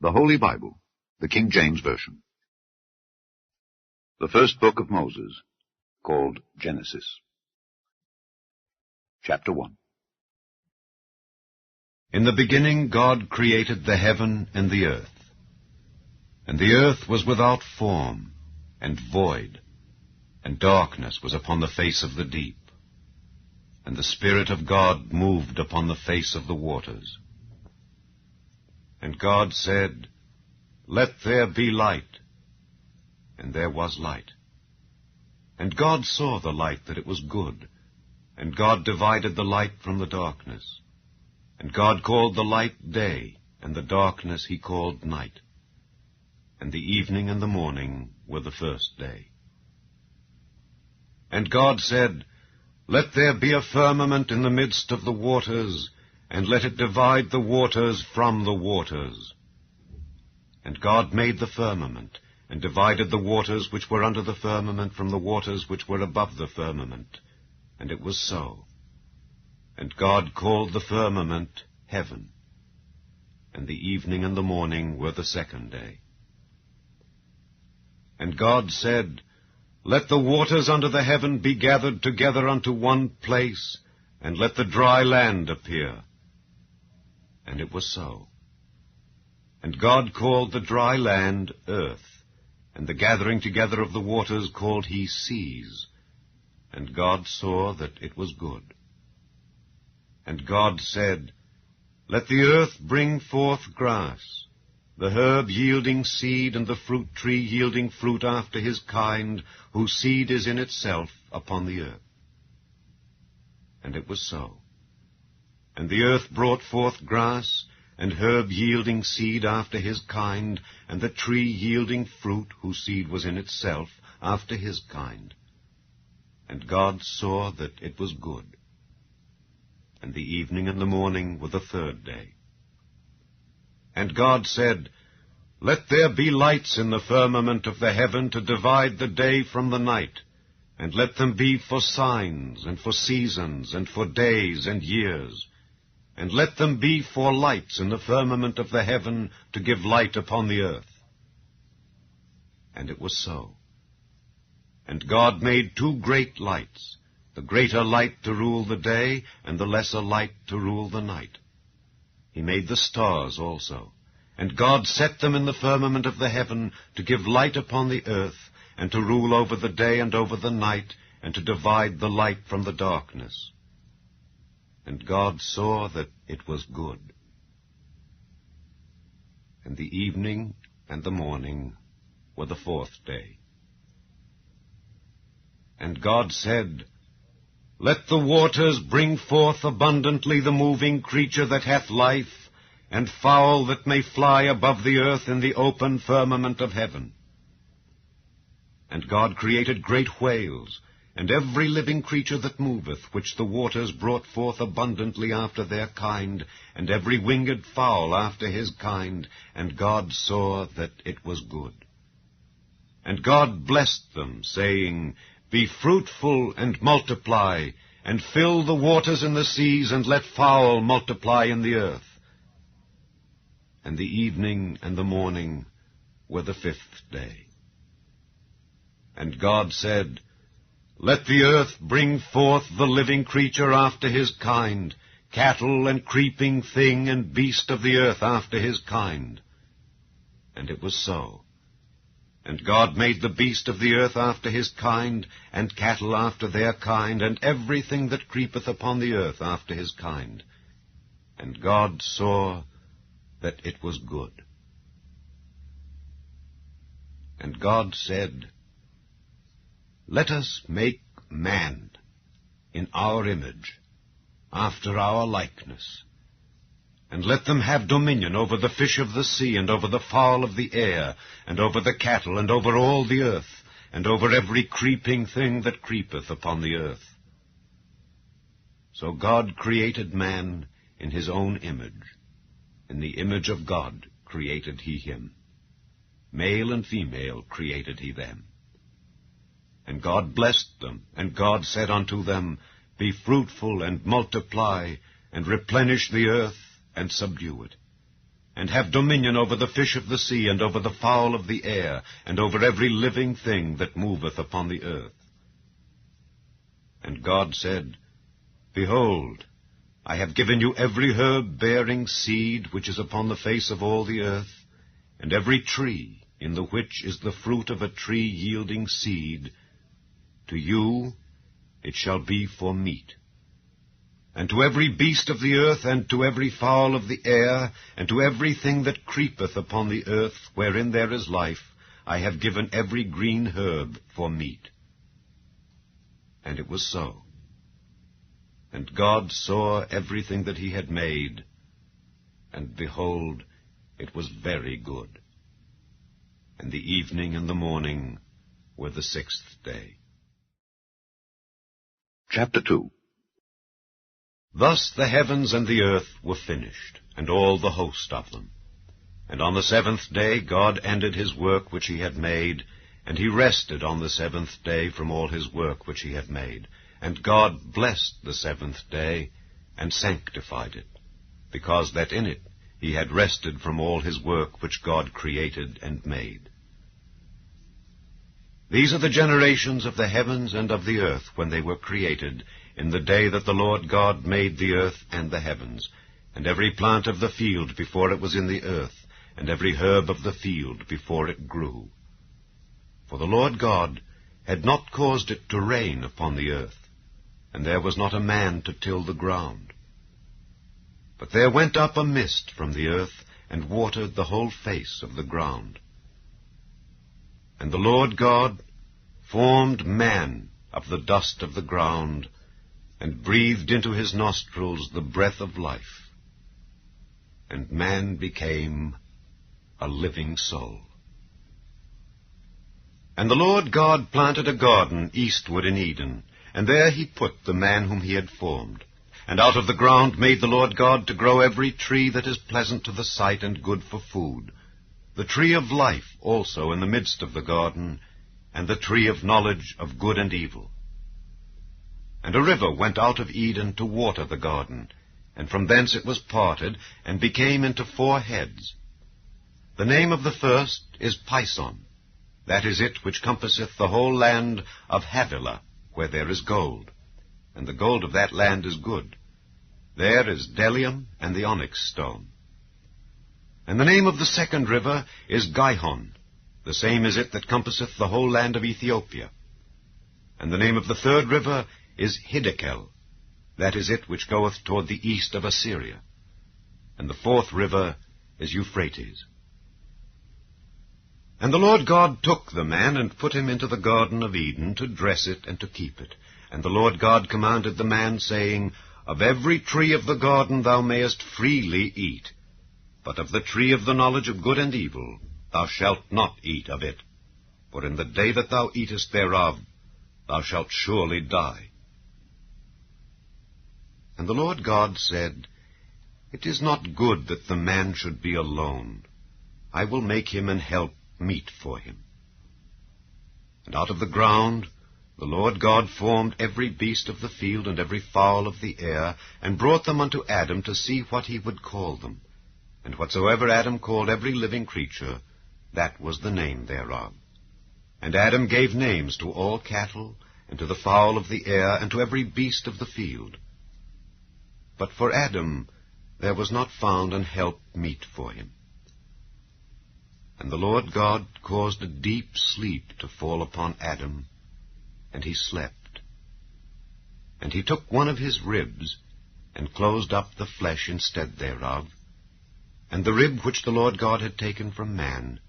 The Holy Bible, the King James Version. The first book of Moses, called Genesis. Chapter 1. In the beginning God created the heaven and the earth. And the earth was without form and void, and darkness was upon the face of the deep. And the Spirit of God moved upon the face of the waters. And God said, Let there be light. And there was light. And God saw the light that it was good. And God divided the light from the darkness. And God called the light day, and the darkness he called night. And the evening and the morning were the first day. And God said, Let there be a firmament in the midst of the waters, and let it divide the waters from the waters. And God made the firmament, and divided the waters which were under the firmament from the waters which were above the firmament. And it was so. And God called the firmament heaven. And the evening and the morning were the second day. And God said, Let the waters under the heaven be gathered together unto one place, and let the dry land appear. And it was so. And God called the dry land earth, and the gathering together of the waters called he seas. And God saw that it was good. And God said, Let the earth bring forth grass, the herb yielding seed, and the fruit tree yielding fruit after his kind, whose seed is in itself upon the earth. And it was so. And the earth brought forth grass, and herb yielding seed after his kind, and the tree yielding fruit, whose seed was in itself after his kind. And God saw that it was good. And the evening and the morning were the third day. And God said, Let there be lights in the firmament of the heaven to divide the day from the night, and let them be for signs, and for seasons, and for days and years. And let them be for lights in the firmament of the heaven to give light upon the earth. And it was so. And God made two great lights, the greater light to rule the day, and the lesser light to rule the night. He made the stars also. And God set them in the firmament of the heaven to give light upon the earth, and to rule over the day and over the night, and to divide the light from the darkness. And God saw that it was good. And the evening and the morning were the fourth day. And God said, Let the waters bring forth abundantly the moving creature that hath life, and fowl that may fly above the earth in the open firmament of heaven. And God created great whales, and every living creature that moveth, which the waters brought forth abundantly after their kind, and every winged fowl after his kind. And God saw that it was good. And God blessed them, saying, Be fruitful and multiply, and fill the waters in the seas, and let fowl multiply in the earth. And the evening and the morning were the fifth day. And God said, Let the earth bring forth the living creature after his kind, cattle and creeping thing and beast of the earth after his kind. And it was so. And God made the beast of the earth after his kind, and cattle after their kind, and everything that creepeth upon the earth after his kind. And God saw that it was good. And God said, Let us make man in our image, after our likeness, and let them have dominion over the fish of the sea, and over the fowl of the air, and over the cattle, and over all the earth, and over every creeping thing that creepeth upon the earth. So God created man in his own image. In the image of God created he him. Male and female created he them. And God blessed them, and God said unto them, Be fruitful and multiply, and replenish the earth, and subdue it, and have dominion over the fish of the sea, and over the fowl of the air, and over every living thing that moveth upon the earth. And God said, Behold, I have given you every herb bearing seed which is upon the face of all the earth, and every tree in the which is the fruit of a tree yielding seed. To you it shall be for meat. And to every beast of the earth, and to every fowl of the air, and to everything that creepeth upon the earth, wherein there is life, I have given every green herb for meat. And it was so. And God saw everything that he had made, and behold, it was very good. And the evening and the morning were the sixth day. Chapter 2. Thus the heavens and the earth were finished, and all the host of them. And on the seventh day God ended his work which he had made, and he rested on the seventh day from all his work which he had made. And God blessed the seventh day, and sanctified it, because that in it he had rested from all his work which God created and made. These are the generations of the heavens and of the earth when they were created, in the day that the Lord God made the earth and the heavens, and every plant of the field before it was in the earth, and every herb of the field before it grew. For the Lord God had not caused it to rain upon the earth, and there was not a man to till the ground. But there went up a mist from the earth, and watered the whole face of the ground. And the Lord God formed man of the dust of the ground, and breathed into his nostrils the breath of life. And man became a living soul. And the Lord God planted a garden eastward in Eden, and there he put the man whom he had formed. And out of the ground made the Lord God to grow every tree that is pleasant to the sight and good for food, the tree of life also in the midst of the garden, and the tree of knowledge of good and evil. And a river went out of Eden to water the garden, and from thence it was parted, and became into 4 heads. The name of the first is Pison, that is it which compasseth the whole land of Havilah, where there is gold, and the gold of that land is good. There is bdellium and the onyx stone. And the name of the second river is Gihon, the same is it that compasseth the whole land of Ethiopia. And the name of the third river is Hiddekel, that is it which goeth toward the east of Assyria. And the fourth river is Euphrates. And the Lord God took the man, and put him into the garden of Eden, to dress it and to keep it. And the Lord God commanded the man, saying, Of every tree of the garden thou mayest freely eat, but of the tree of the knowledge of good and evil thou shalt not eat of it. For in the day that thou eatest thereof thou shalt surely die. And the Lord God said, It is not good that the man should be alone. I will make him an help meet for him. And out of the ground the Lord God formed every beast of the field and every fowl of the air, and brought them unto Adam to see what he would call them. And whatsoever Adam called every living creature, that was the name thereof. And Adam gave names to all cattle, and to the fowl of the air, and to every beast of the field. But for Adam there was not found an help meet for him. And the Lord God caused a deep sleep to fall upon Adam, and he slept. And he took one of his ribs, and closed up the flesh instead thereof, and the rib which the Lord God had taken from man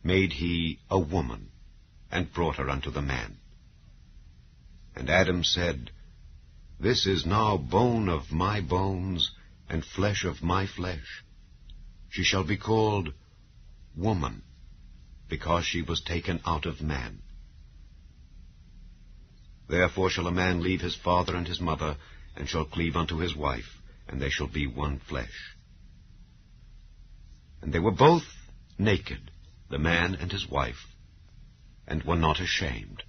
made he a woman, and brought her unto the man. And Adam said, This is now bone of my bones, and flesh of my flesh. She shall be called woman, because she was taken out of man. Therefore shall a man leave his father and his mother, and shall cleave unto his wife, and they shall be one flesh. And they were both naked, the man and his wife, and were not ashamed.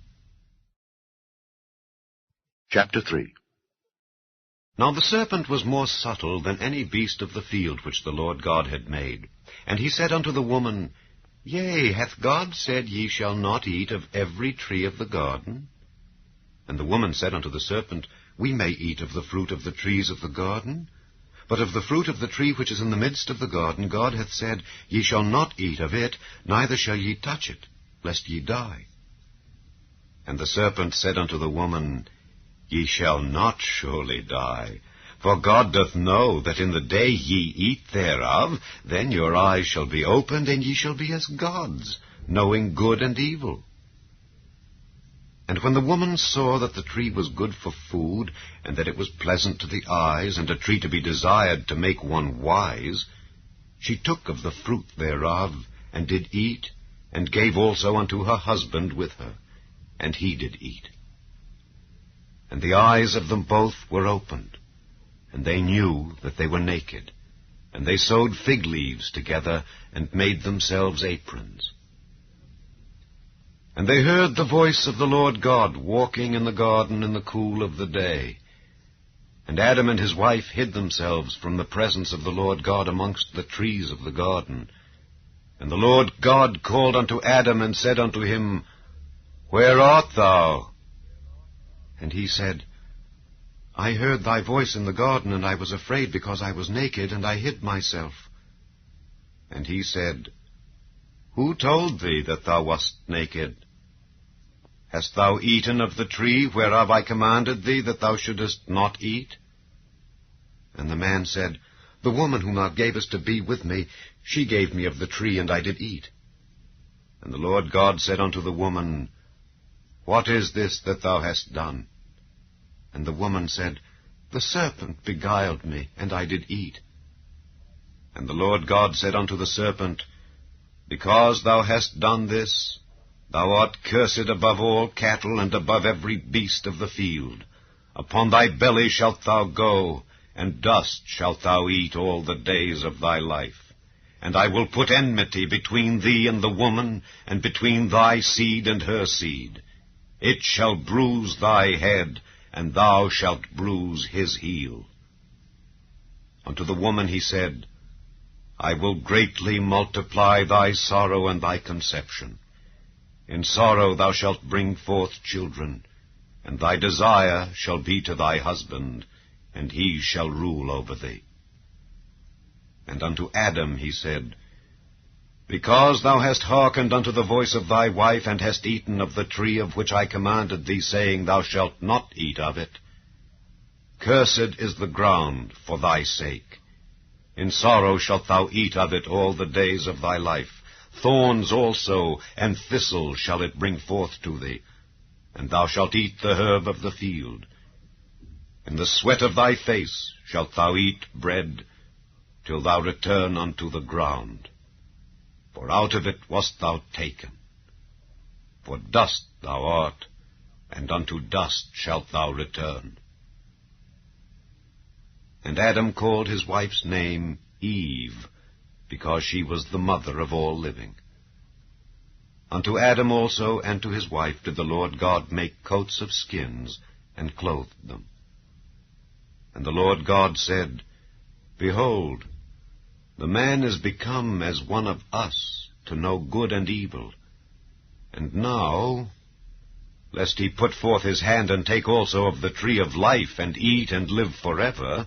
Chapter 3. Now the serpent was more subtle than any beast of the field which the Lord God had made. And he said unto the woman, Yea, hath God said, Ye shall not eat of every tree of the garden? And the woman said unto the serpent, We may eat of the fruit of the trees of the garden. But of the fruit of the tree which is in the midst of the garden, God hath said, Ye shall not eat of it, neither shall ye touch it, lest ye die. And the serpent said unto the woman, Ye shall not surely die. For God doth know that in the day ye eat thereof, then your eyes shall be opened, and ye shall be as gods, knowing good and evil. And when the woman saw that the tree was good for food, and that it was pleasant to the eyes, and a tree to be desired to make one wise, she took of the fruit thereof, and did eat, and gave also unto her husband with her, and he did eat. And the eyes of them both were opened, and they knew that they were naked. And they sewed fig leaves together, and made themselves aprons. And they heard the voice of the Lord God walking in the garden in the cool of the day. And Adam and his wife hid themselves from the presence of the Lord God amongst the trees of the garden. And the Lord God called unto Adam, and said unto him, Where art thou? And he said, I heard thy voice in the garden, and I was afraid, because I was naked, and I hid myself. And he said, Who told thee that thou wast naked? Hast thou eaten of the tree whereof I commanded thee that thou shouldest not eat? And the man said, The woman whom thou gavest to be with me, she gave me of the tree, and I did eat. And the Lord God said unto the woman, What is this that thou hast done? And the woman said, The serpent beguiled me, and I did eat. And the Lord God said unto the serpent, Because thou hast done this, thou art cursed above all cattle, and above every beast of the field. Upon thy belly shalt thou go, and dust shalt thou eat all the days of thy life. And I will put enmity between thee and the woman, and between thy seed and her seed. It shall bruise thy head, and thou shalt bruise his heel. Unto the woman he said, I will greatly multiply thy sorrow and thy conception. In sorrow thou shalt bring forth children, and thy desire shall be to thy husband, and he shall rule over thee. And unto Adam he said, Because thou hast hearkened unto the voice of thy wife, and hast eaten of the tree of which I commanded thee, saying, Thou shalt not eat of it, cursed is the ground for thy sake. In sorrow shalt thou eat of it all the days of thy life. Thorns also and thistles shall it bring forth to thee, and thou shalt eat the herb of the field. In the sweat of thy face shalt thou eat bread, till thou return unto the ground. For out of it wast thou taken. For dust thou art, and unto dust shalt thou return. And Adam called his wife's name Eve, because she was the mother of all living. Unto Adam also and to his wife did the Lord God make coats of skins, and clothed them. And the Lord God said, Behold, the man is become as one of us, to know good and evil. And now, lest he put forth his hand and take also of the tree of life, and eat and live forever.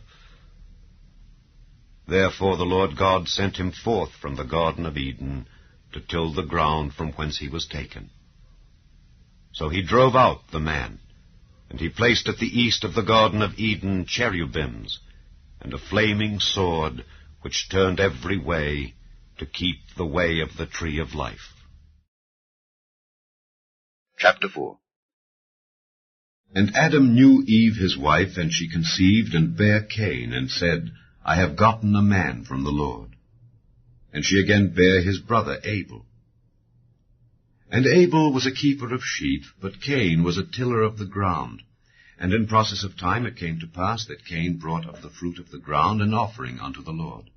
Therefore the Lord God sent him forth from the Garden of Eden, to till the ground from whence he was taken. So he drove out the man, and he placed at the east of the Garden of Eden cherubims, and a flaming sword, which turned every way, to keep the way of the tree of life. Chapter 4. And Adam knew Eve his wife, and she conceived, and bare Cain, and said, I have gotten a man from the Lord. And she again bare his brother Abel. And Abel was a keeper of sheep, but Cain was a tiller of the ground. And in process of time it came to pass that Cain brought of the fruit of the ground an offering unto the Lord.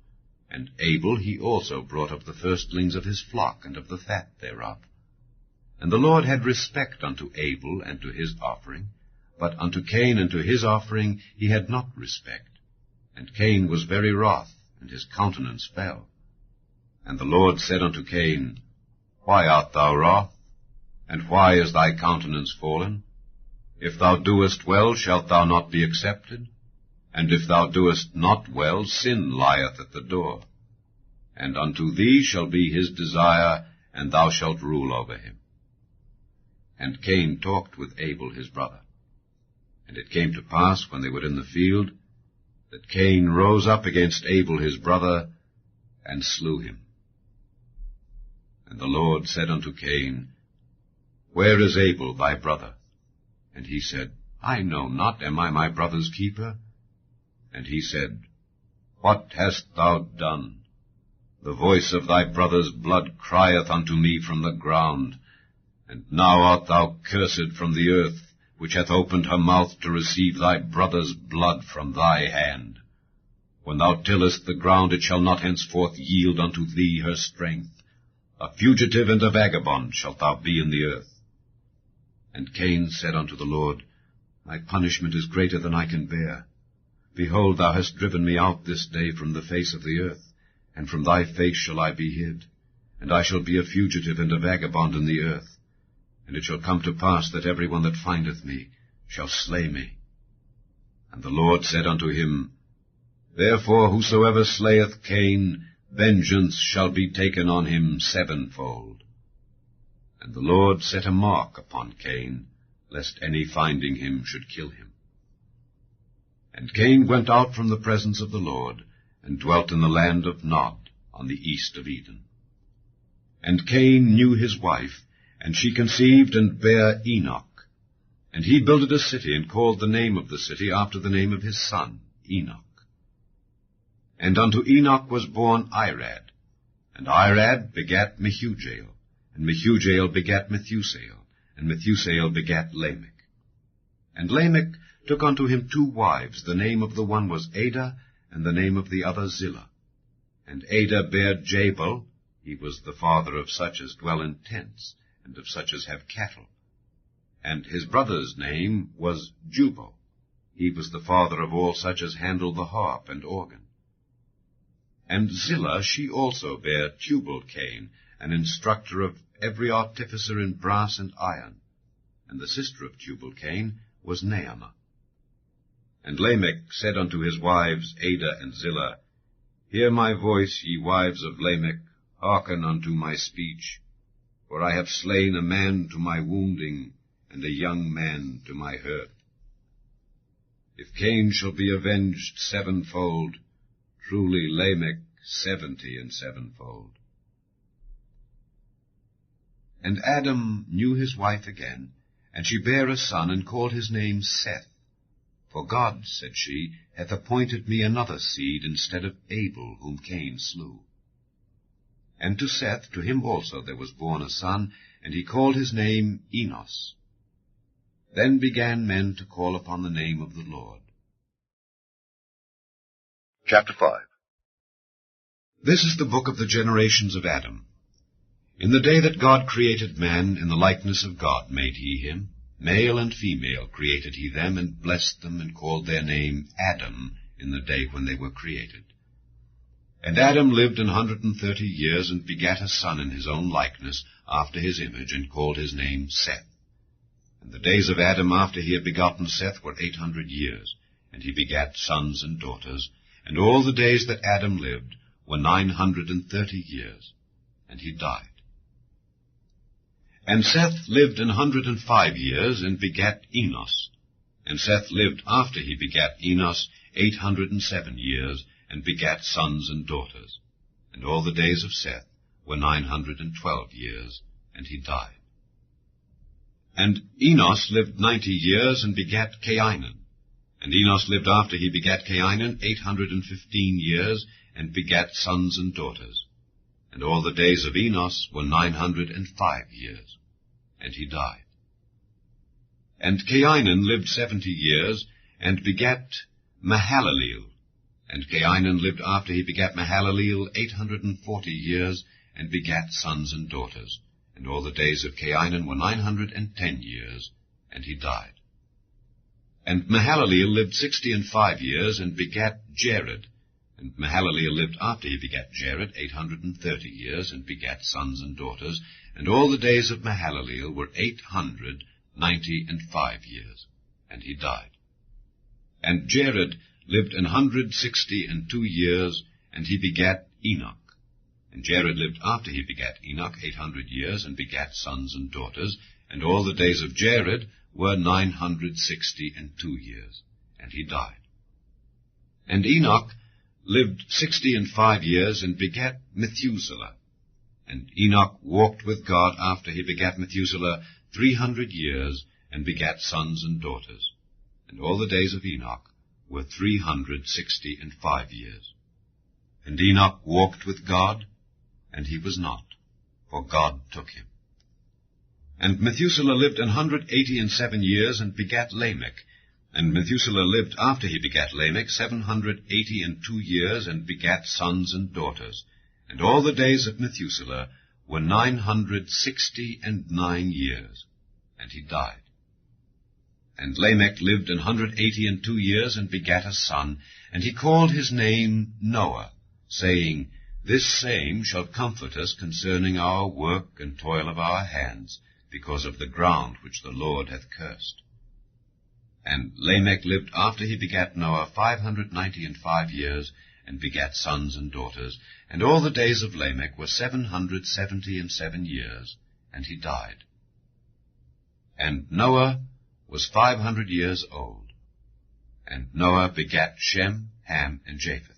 And Abel he also brought of the firstlings of his flock, and of the fat thereof. And the Lord had respect unto Abel and to his offering, But unto Cain and to his offering he had not respect. And Cain was very wroth, and his countenance fell. And the Lord said unto Cain, Why art thou wroth? And why is thy countenance fallen? If thou doest well, shalt thou not be accepted? And if thou doest not well, sin lieth at the door. And unto thee shall be his desire, and thou shalt rule over him. And Cain talked with Abel his brother. And it came to pass, when they were in the field, that Cain rose up against Abel his brother, and slew him. And the Lord said unto Cain, Where is Abel thy brother? And he said, I know not, am I my brother's keeper? And he said, What hast thou done? The voice of thy brother's blood crieth unto me from the ground. And now art thou cursed from the earth, which hath opened her mouth to receive thy brother's blood from thy hand. When thou tillest the ground, it shall not henceforth yield unto thee her strength. A fugitive and a vagabond shalt thou be in the earth. And Cain said unto the Lord, My punishment is greater than I can bear. Behold, thou hast driven me out this day from the face of the earth, and from thy face shall I be hid, and I shall be a fugitive and a vagabond in the earth. And it shall come to pass that every one that findeth me shall slay me. And the Lord said unto him, Therefore whosoever slayeth Cain, vengeance shall be taken on him sevenfold. And the Lord set a mark upon Cain, lest any finding him should kill him. And Cain went out from the presence of the Lord, and dwelt in the land of Nod, on the east of Eden. And Cain knew his wife, and she conceived and bare Enoch. And he builded a city, and called the name of the city after the name of his son, Enoch. And unto Enoch was born Irad, and Irad begat Mehujael, and Mehujael begat Methusael, and Methusael begat Lamech. And Lamech took unto him 2 wives, the name of the one was Adah, and the name of the other Zillah. And Adah bare Jabal, he was the father of such as dwell in tents, and of such as have cattle. And his brother's name was Jubal, he was the father of all such as handle the harp and organ. And Zillah, she also bare Tubal-Cain, an instructor of every artificer in brass and iron. And the sister of Tubal-Cain was Naamah. And Lamech said unto his wives Adah and Zillah, Hear my voice, ye wives of Lamech, hearken unto my speech. For I have slain a man to my wounding, and a young man to my hurt. If Cain shall be avenged sevenfold, truly Lamech 70 and sevenfold. And Adam knew his wife again, and she bare a son, and called his name Seth. For God, said she, hath appointed me another seed instead of Abel, whom Cain slew. And to Seth, to him also there was born a son, and he called his name Enos. Then began men to call upon the name of the Lord. Chapter 5. This is the book of the generations of Adam. In the day that God created man, in the likeness of God made he him. Male and female created he them, and blessed them, and called their name Adam in the day when they were created. And Adam lived 130 years, and begat a son in his own likeness, after his image, and called his name Seth. And the days of Adam after he had begotten Seth were 800 years, and he begat sons and daughters. And all the days that Adam lived were 930 years, and he died. And Seth lived 105 years, and begat Enos. And Seth lived after he begat Enos 807 years, and begat sons and daughters. And all the days of Seth were 912 years, and he died. And Enos lived 90 years, and begat Cainan. And Enos lived after he begat Cainan 815 years, and begat sons and daughters. And all the days of Enos were 905 years, and he died. And Cainan lived 70 years, and begat Mahalaleel. And Cainan lived after he begat Mahalaleel 840 years, and begat sons and daughters. And all the days of Cainan were 910 years, and he died. And Mahalaleel lived 65 years, and begat Jared. And Mahalaleel lived after he begat Jared 830 years, and begat sons and daughters. And all the days of Mahalaleel were 895 years, and he died. And Jared lived 162 years, and he begat Enoch. And Jared lived after he begat Enoch 800 years, and begat sons and daughters. And all the days of Jared were 962 years, and he died. And Enoch lived 65 years, and begat Methuselah. And Enoch walked with God after he begat Methuselah 300 years, and begat sons and daughters. And all the days of Enoch were 365 years. And Enoch walked with God, and he was not, for God took him. And Methuselah lived 187 years, and begat Lamech. And Methuselah lived after he begat Lamech 782 years, and begat sons and daughters. And all the days of Methuselah were 969 years, and he died. And Lamech lived 182 years, and begat a son, and he called his name Noah, saying, This same shall comfort us concerning our work and toil of our hands, because of the ground which the Lord hath cursed. And Lamech lived after he begat Noah 595 years, and begat sons and daughters. And all the days of Lamech were 777 years, and he died. And Noah was 500 years old. And Noah begat Shem, Ham, and Japheth.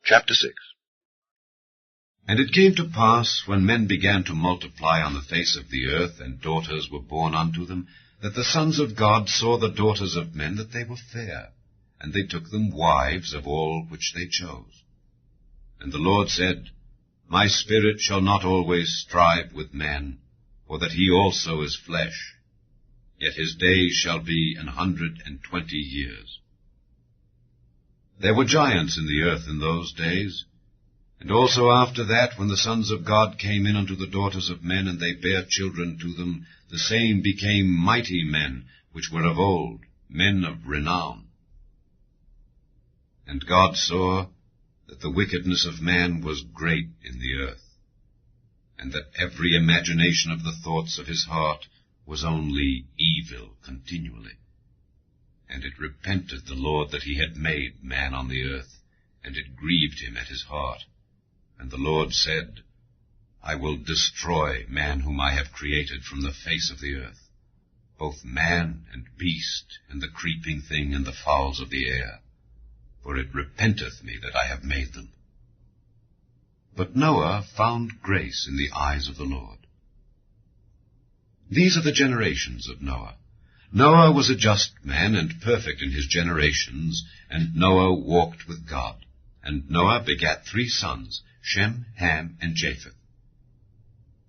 Chapter 6. And it came to pass, when men began to multiply on the face of the earth, and daughters were born unto them, that the sons of God saw the daughters of men, that they were fair, and they took them wives of all which they chose. And the Lord said, My spirit shall not always strive with man, for that he also is flesh, yet his days shall be 120 years. There were giants in the earth in those days, and also after that, when the sons of God came in unto the daughters of men, and they bare children to them, the same became mighty men, which were of old, men of renown. And God saw that the wickedness of man was great in the earth, and that every imagination of the thoughts of his heart was only evil continually. And it repented the Lord that he had made man on the earth, and it grieved him at his heart. And the Lord said, I will destroy man whom I have created from the face of the earth, both man and beast, and the creeping thing, and the fowls of the air, for it repenteth me that I have made them. But Noah found grace in the eyes of the Lord. These are the generations of Noah. Noah was a just man, and perfect in his generations, and Noah walked with God. And Noah begat 3 sons, Shem, Ham, and Japheth.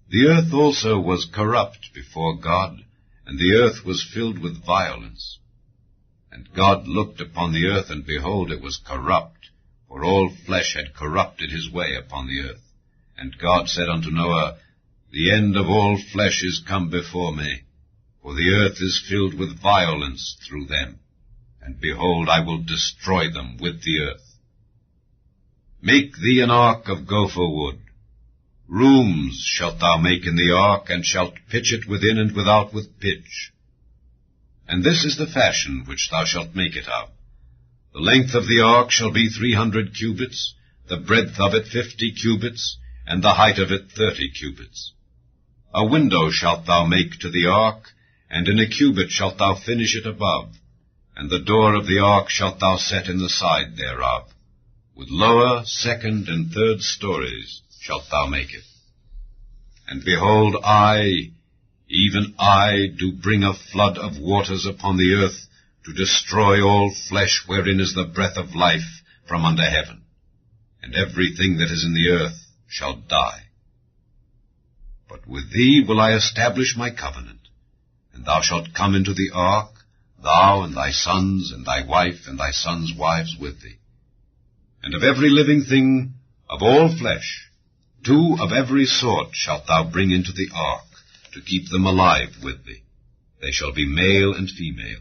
The earth also was corrupt before God, and the earth was filled with violence. And God looked upon the earth, and behold, it was corrupt, for all flesh had corrupted his way upon the earth. And God said unto Noah, The end of all flesh is come before me, for the earth is filled with violence through them. And behold, I will destroy them with the earth. Make thee an ark of gopher wood. Rooms shalt thou make in the ark, and shalt pitch it within and without with pitch. And this is the fashion which thou shalt make it of. The length of the ark shall be 300 cubits, the breadth of it 50 cubits, and the height of it 30 cubits. A window shalt thou make to the ark, and in a cubit shalt thou finish it above, and the door of the ark shalt thou set in the side thereof. With lower, second, and third stories shalt thou make it. And behold, I, even I, do bring a flood of waters upon the earth, to destroy all flesh wherein is the breath of life from under heaven. And everything that is in the earth shall die. But with thee will I establish my covenant, and thou shalt come into the ark, thou and thy sons, and thy wife, and thy sons' wives with thee. And of every living thing, of all flesh, 2 of every sort shalt thou bring into the ark, to keep them alive with thee. They shall be male and female.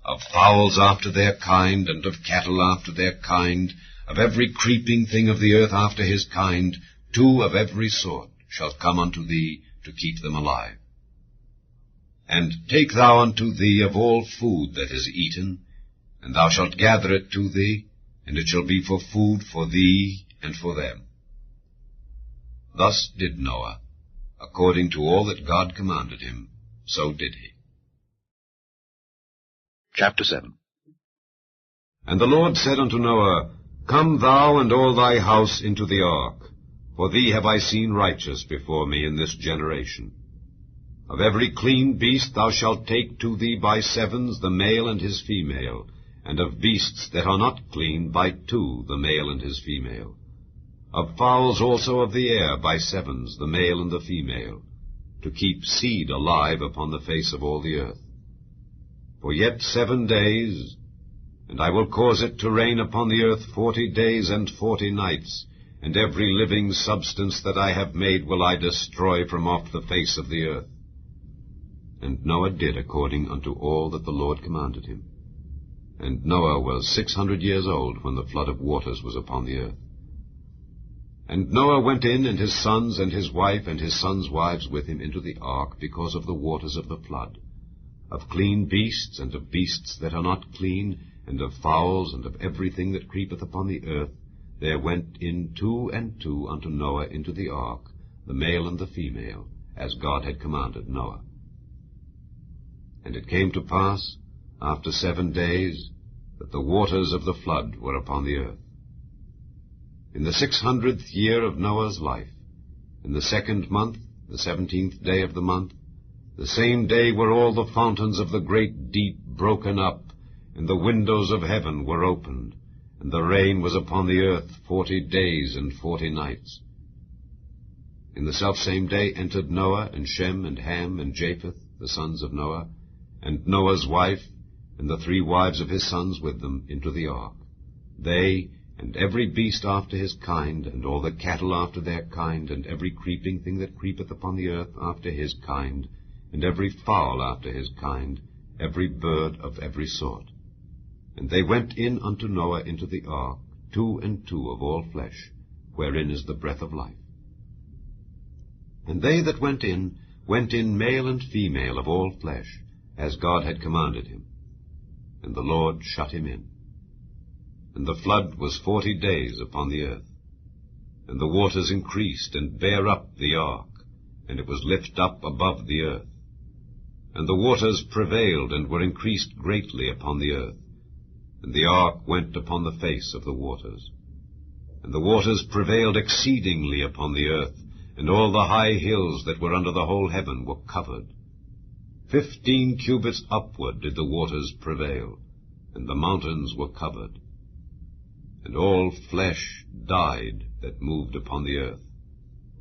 Of fowls after their kind, and of cattle after their kind, of every creeping thing of the earth after his kind, 2 of every sort shall come unto thee to keep them alive. And take thou unto thee of all food that is eaten, and thou shalt gather it to thee, and it shall be for food for thee and for them. Thus did Noah, according to all that God commanded him, so did he. Chapter 7. And the Lord said unto Noah, Come thou and all thy house into the ark, for thee have I seen righteous before me in this generation. Of every clean beast thou shalt take to thee by 7s the male and his female, and of beasts that are not clean by 2 the male and his female. Of fowls also of the air by 7s the male and the female, to keep seed alive upon the face of all the earth. For yet 7 days, and I will cause it to rain upon the earth 40 days and 40 nights, and every living substance that I have made will I destroy from off the face of the earth. And Noah did according unto all that the Lord commanded him. And Noah was 600 years old when the flood of waters was upon the earth. And Noah went in, and his sons and his wife and his sons' wives with him into the ark, because of the waters of the flood. Of clean beasts, and of beasts that are not clean, and of fowls, and of everything that creepeth upon the earth, there went in 2 and 2 unto Noah into the ark, the male and the female, as God had commanded Noah. And it came to pass, after 7 days, that the waters of the flood were upon the earth. In the 600th year of Noah's life, in the 2nd month, the 17th day of the month, the same day were all the fountains of the great deep broken up, and the windows of heaven were opened, and the rain was upon the earth 40 days and 40 nights. In the selfsame day entered Noah, and Shem, and Ham, and Japheth, the sons of Noah, and Noah's wife, and the 3 wives of his sons with them, into the ark. They, and every beast after his kind, and all the cattle after their kind, and every creeping thing that creepeth upon the earth after his kind, and every fowl after his kind, every bird of every sort. And they went in unto Noah into the ark, 2 and 2 of all flesh, wherein is the breath of life. And they that went in male and female of all flesh, as God had commanded him. And the Lord shut him in. And the flood was 40 days upon the earth. And the waters increased, and bare up the ark, and it was lift up above the earth. And the waters prevailed, and were increased greatly upon the earth. And the ark went upon the face of the waters. And the waters prevailed exceedingly upon the earth, and all the high hills that were under the whole heaven were covered. 15 cubits upward did the waters prevail, and the mountains were covered. And all flesh died that moved upon the earth,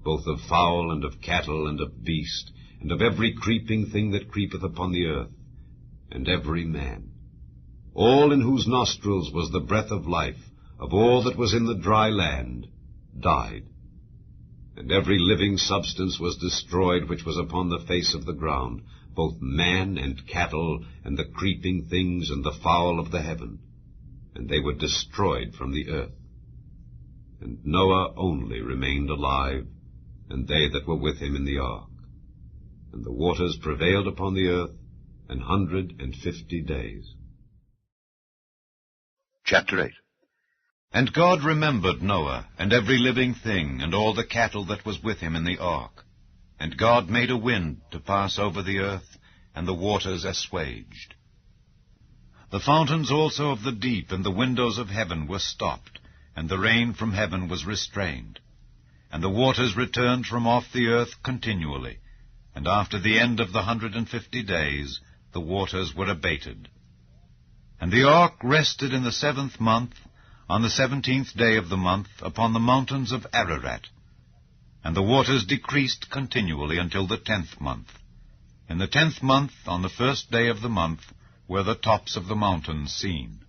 both of fowl and of cattle and of beast, and of every creeping thing that creepeth upon the earth, and every man. All in whose nostrils was the breath of life, of all that was in the dry land, died. And every living substance was destroyed which was upon the face of the ground, both man and cattle, and the creeping things, and the fowl of the heaven. And they were destroyed from the earth. And Noah only remained alive, and they that were with him in the ark. And the waters prevailed upon the earth 150 days. Chapter 8. And God remembered Noah, and every living thing, and all the cattle that was with him in the ark. And God made a wind to pass over the earth, and the waters assuaged. The fountains also of the deep and the windows of heaven were stopped, and the rain from heaven was restrained. And the waters returned from off the earth continually, and after the end of the 150 days the waters were abated. And the ark rested in the 7th month, on the 17th day of the month, upon the mountains of Ararat. And the waters decreased continually until the 10th month. In the 10th month, on the 1st day of the month, were the tops of the mountains seen.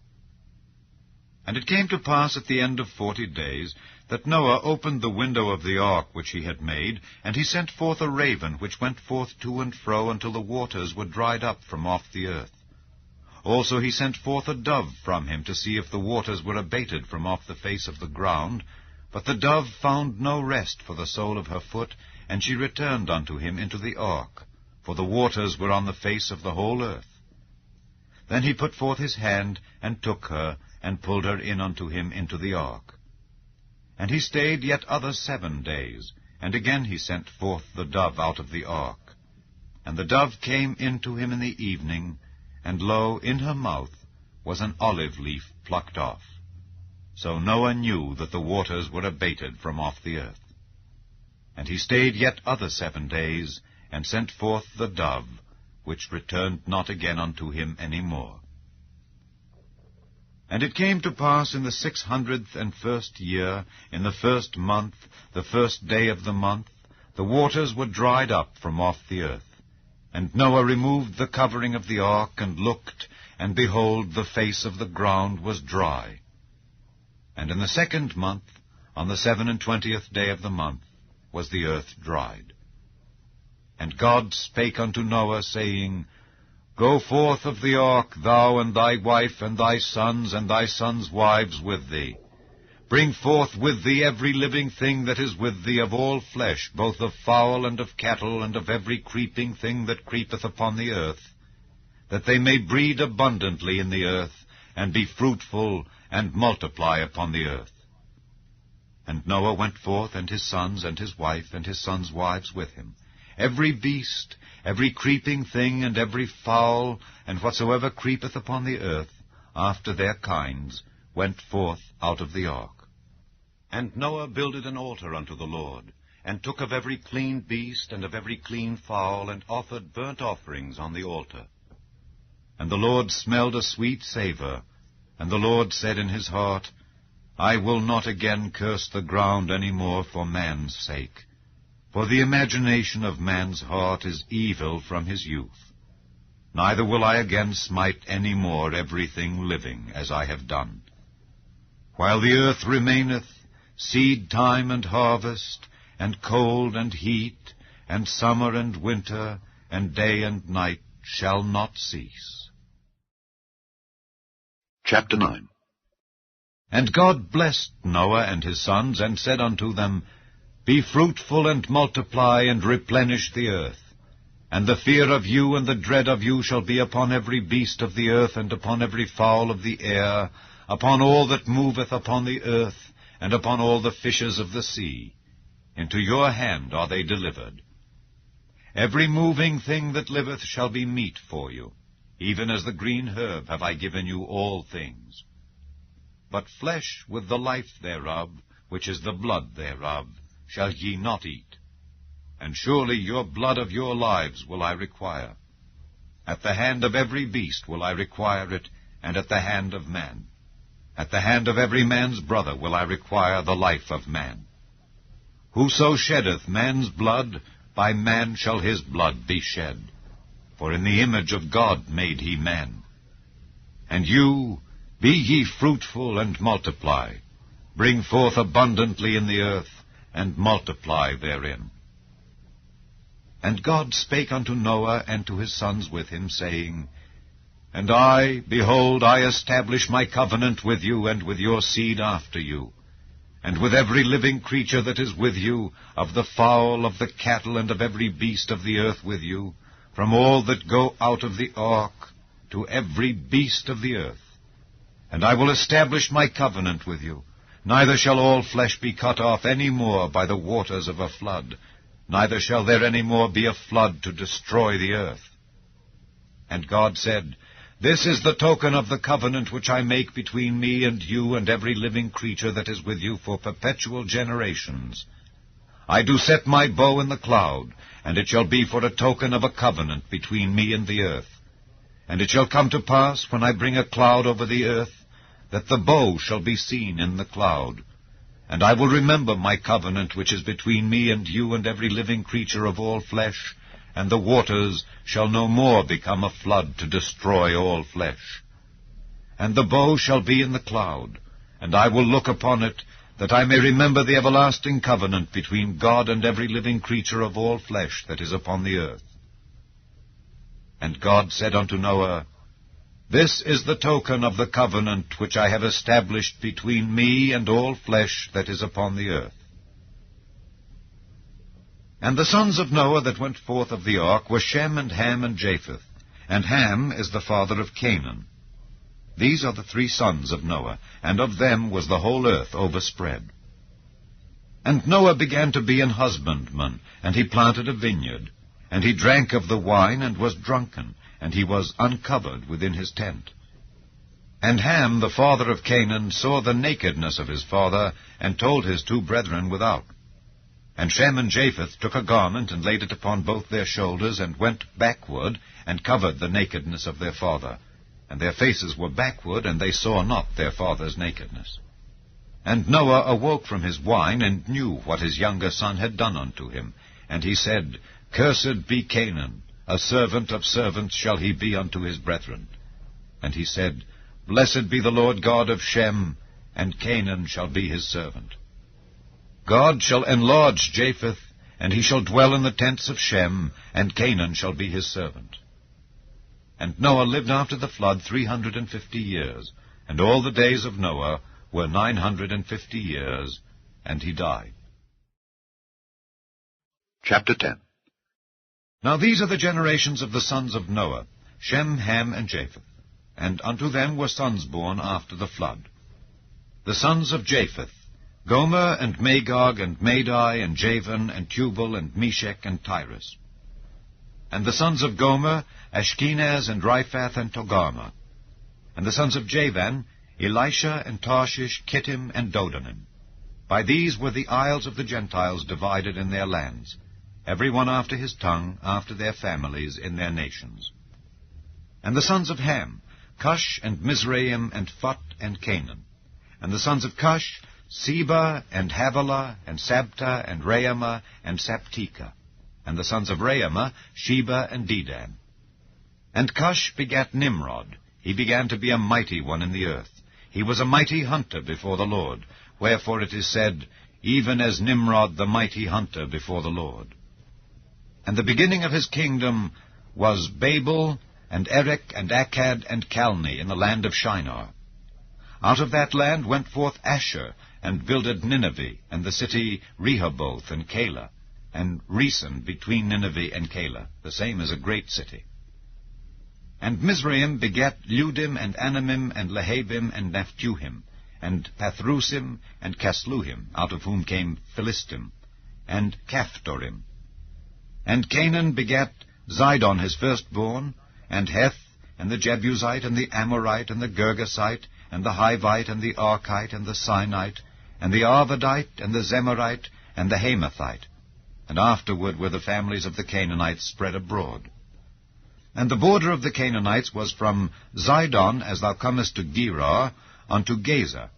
And it came to pass at the end of 40 days, that Noah opened the window of the ark which he had made, and he sent forth a raven, which went forth to and fro until the waters were dried up from off the earth. Also he sent forth a dove from him to see if the waters were abated from off the face of the ground. But the dove found no rest for the sole of her foot, and she returned unto him into the ark, for the waters were on the face of the whole earth. Then he put forth his hand, and took her, and pulled her in unto him into the ark. And he stayed yet other 7 days, and again he sent forth the dove out of the ark. And the dove came in to him in the evening, and lo, in her mouth was an olive leaf plucked off. So Noah knew that the waters were abated from off the earth. And he stayed yet other 7 days, and sent forth the dove, which returned not again unto him any more. And it came to pass in the 601st year, in the 1st month, the 1st day of the month, the waters were dried up from off the earth. And Noah removed the covering of the ark, and looked, and behold, the face of the ground was dry. And in the 2nd month, on the 27th day of the month, was the earth dried. And God spake unto Noah, saying, Go forth of the ark, thou and thy wife, and thy sons wives with thee. Bring forth with thee every living thing that is with thee of all flesh, both of fowl and of cattle, and of every creeping thing that creepeth upon the earth, that they may breed abundantly in the earth, and be fruitful, and multiply upon the earth. And Noah went forth, and his sons, and his wife, and his sons' wives with him. Every beast, every creeping thing, and every fowl, and whatsoever creepeth upon the earth, after their kinds, went forth out of the ark. And Noah builded an altar unto the Lord, and took of every clean beast, and of every clean fowl, and offered burnt offerings on the altar. And the Lord smelled a sweet savour, and the Lord said in his heart, I will not again curse the ground any more for man's sake. For the imagination of man's heart is evil from his youth. Neither will I again smite any more everything living, as I have done. While the earth remaineth, seed time and harvest, and cold and heat, and summer and winter, and day and night shall not cease. Chapter 9. And God blessed Noah and his sons, and said unto them, Be fruitful, and multiply, and replenish the earth. And the fear of you and the dread of you shall be upon every beast of the earth, and upon every fowl of the air, upon all that moveth upon the earth, and upon all the fishes of the sea. Into your hand are they delivered. Every moving thing that liveth shall be meat for you. Even as the green herb have I given you all things. But flesh with the life thereof, which is the blood thereof, shall ye not eat. And surely your blood of your lives will I require. At the hand of every beast will I require it, and at the hand of man. At the hand of every man's brother will I require the life of man. Whoso sheddeth man's blood, by man shall his blood be shed. For in the image of God made he man. And you, be ye fruitful and multiply. Bring forth abundantly in the earth, and multiply therein. And God spake unto Noah and to his sons with him, saying, And I, behold, I establish my covenant with you and with your seed after you, and with every living creature that is with you, of the fowl, of the cattle, and of every beast of the earth with you, from all that go out of the ark, to every beast of the earth. And I will establish my covenant with you. Neither shall all flesh be cut off any more by the waters of a flood, neither shall there any more be a flood to destroy the earth. And God said, This is the token of the covenant which I make between me and you and every living creature that is with you for perpetual generations. I do set my bow in the cloud, and it shall be for a token of a covenant between me and the earth. And it shall come to pass, when I bring a cloud over the earth, that the bow shall be seen in the cloud. And I will remember my covenant which is between me and you and every living creature of all flesh, and the waters shall no more become a flood to destroy all flesh. And the bow shall be in the cloud, and I will look upon it, that I may remember the everlasting covenant between God and every living creature of all flesh that is upon the earth. And God said unto Noah, This is the token of the covenant which I have established between me and all flesh that is upon the earth. And the sons of Noah that went forth of the ark were Shem and Ham and Japheth, and Ham is the father of Canaan. These are the 3 sons of Noah, and of them was the whole earth overspread. And Noah began to be an husbandman, and he planted a vineyard. And he drank of the wine, and was drunken, and he was uncovered within his tent. And Ham, the father of Canaan, saw the nakedness of his father, and told his 2 brethren without. And Shem and Japheth took a garment, and laid it upon both their shoulders, and went backward, and covered the nakedness of their father. And their faces were backward, and they saw not their father's nakedness. And Noah awoke from his wine, and knew what his younger son had done unto him. And he said, Cursed be Canaan, a servant of servants shall he be unto his brethren. And he said, Blessed be the Lord God of Shem, and Canaan shall be his servant. God shall enlarge Japheth, and he shall dwell in the tents of Shem, and Canaan shall be his servant. And Noah lived after the flood 350 years, and all the days of Noah were 950 years, and he died. Chapter 10. Now these are the generations of the sons of Noah, Shem, Ham, and Japheth. And unto them were sons born after the flood. The sons of Japheth, Gomer, and Magog, and Madai, and Javan, and Tubal, and Meshech, and Tyrus. And the sons of Gomer, Ashkenaz, and Riphath, and Togarmah. And the sons of Javan, Elisha, and Tarshish, Kittim, and Dodanim. By these were the isles of the Gentiles divided in their lands, every one after his tongue, after their families, in their nations. And the sons of Ham, Cush, and Mizraim, and Phut, and Canaan. And the sons of Cush, Seba, and Havilah, and Sabta, and Raamah, and Saptika. And the sons of Raamah, Sheba, and Dedan. And Cush begat Nimrod. He began to be a mighty one in the earth. He was a mighty hunter before the Lord. Wherefore it is said, Even as Nimrod the mighty hunter before the Lord. And the beginning of his kingdom was Babel, and Erech, and Akkad, and Calne, in the land of Shinar. Out of that land went forth Asher, and builded Nineveh, and the city Rehoboth, and Calah, and Resen between Nineveh and Calah. The same is a great city. And Mizraim begat Ludim, and Anamim, and Lehabim, and Naphtuhim, and Pathrusim, and Casluhim, out of whom came Philistim, and Caphtorim. And Canaan begat Zidon his firstborn, and Heth, and the Jebusite, and the Amorite, and the Girgasite, and the Hivite, and the Archite, and the Sinite, and the Arvadite, and the Zemarite, and the Hamathite. And afterward were the families of the Canaanites spread abroad. And the border of the Canaanites was from Zidon, as thou comest to Gerar, unto Gaza,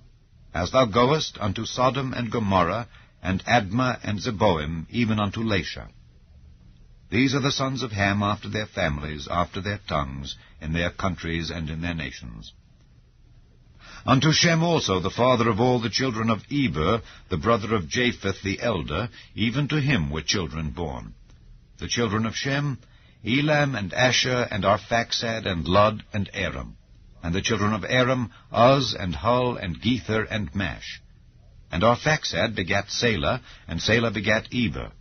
as thou goest unto Sodom and Gomorrah, and Admah and Zeboim, even unto Lasha. These are the sons of Ham after their families, after their tongues, in their countries and in their nations. Unto Shem also, the father of all the children of Eber, the brother of Japheth the elder, even to him were children born. The children of Shem, Elam, and Asher, and Arphaxad, and Lud, and Aram. And the children of Aram, Uz, and Hul, and Gether, and Mash. And Arphaxad begat Salah, and Salah begat Eber.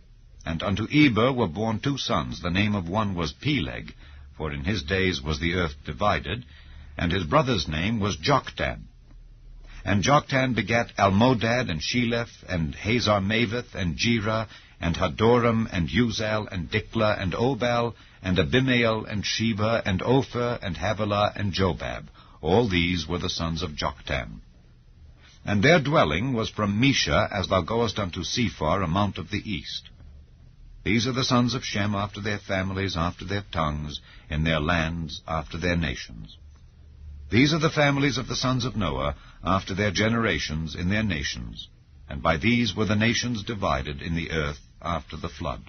And unto Eber were born 2 sons. The name of one was Peleg, for in his days was the earth divided, and his brother's name was Joktan. And Joktan begat Almodad, and Sheleph, and Hazarmaveth, and Jerah, and Hadoram, and Uzal, and Diklah, and Obal, and Abimael, and Sheba, and Ophir, and Havilah, and Jobab. All these were the sons of Joktan. And their dwelling was from Mesha, as thou goest unto Sephar, a mount of the east. These are the sons of Shem after their families, after their tongues, in their lands, after their nations. These are the families of the sons of Noah, after their generations, in their nations. And by these were the nations divided in the earth after the flood.